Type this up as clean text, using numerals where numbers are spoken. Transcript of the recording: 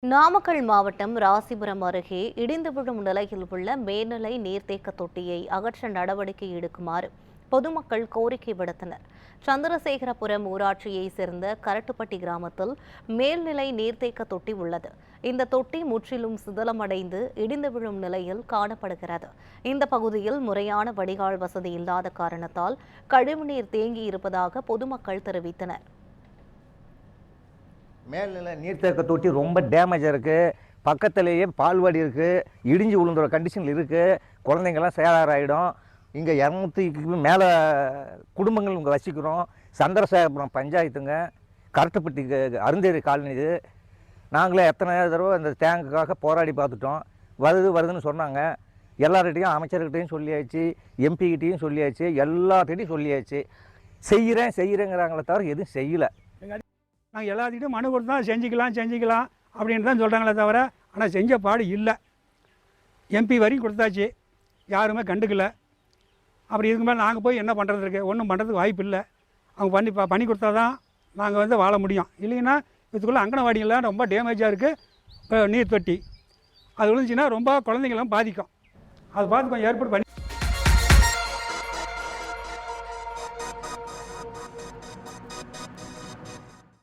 நாமக்கல் மாவட்டம் ராசிபுரம் அருகே இடிந்து விழும் நிலையில் உள்ள மேல்நிலை நீர்த்தேக்க தொட்டியை அகற்ற நடவடிக்கை எடுக்குமாறு பொதுமக்கள் கோரிக்கை விடுத்தனர். சந்திரசேகரபுரம் ஊராட்சியை சேர்ந்த கரட்டுப்பட்டி கிராமத்தில் மேல்நிலை நீர்த்தேக்க தொட்டி உள்ளது. இந்த தொட்டி முற்றிலும் சிதிலமடைந்து இடிந்து விழும் நிலையில் காணப்படுகிறது. இந்த பகுதியில் முறையான வடிகால் வசதி இல்லாத காரணத்தால் கழிவுநீர் தேங்கி இருப்பதாக பொதுமக்கள் தெரிவித்தனர். மேல்நிலை நீர்த்தேக்க தொட்டி ரொம்ப டேமேஜாக இருக்குது. பக்கத்துலேயே பால்வாடி இருக்குது. இடிஞ்சு விழுந்துற கண்டிஷனில் இருக்குது. குழந்தைங்கள்லாம் சேதாராகிடும். இங்கே 200க்கு மேலே குடும்பங்கள் இங்கே வசிக்கிறோம். சந்திரசேகரபுரம் பஞ்சாயத்துங்க, கரட்டுப்பட்டி அருந்தேரி காலனி. இது நாங்களே எத்தனை தடவை இந்த டேங்குக்காக போராடி பார்த்துட்டோம். வருதுன்னு சொன்னாங்க. எல்லார்கிட்டையும் அமைச்சர்கிட்டையும் சொல்லியாச்சு, எம்பிக்கிட்டையும் சொல்லியாச்சு, எல்லார்கிட்டையும் சொல்லியாச்சு. செய்கிறேங்கிறாங்களே தவிர எதுவும் செய்யலை. நாங்கள் எல்லாத்துக்கிட்டும் மனு கொடுத்தா செஞ்சுக்கலாம் அப்படின்னு தான் சொல்கிறாங்களே தவிர ஆனால் செஞ்ச பாடு இல்லை. எம்பி வரையும் கொடுத்தாச்சு, யாருமே கண்டுக்கல. அப்படி இதுக்கு மேலே நாங்கள் போய் என்ன பண்ணுறது இருக்குது? ஒன்றும் பண்ணுறதுக்கு வாய்ப்பு இல்லை. அவங்க பண்ணி கொடுத்தா தான் நாங்கள் வாழ முடியும். இல்லைன்னா இதுக்குள்ளே அங்கனவாடிகள்லாம் ரொம்ப டேமேஜாக இருக்குது. நீர் தொட்டி அது விழுந்துச்சுன்னா ரொம்ப குழந்தைங்களாம் பாதிக்கும். அது பார்த்து கொஞ்சம் ஏற்பாடு பண்ணி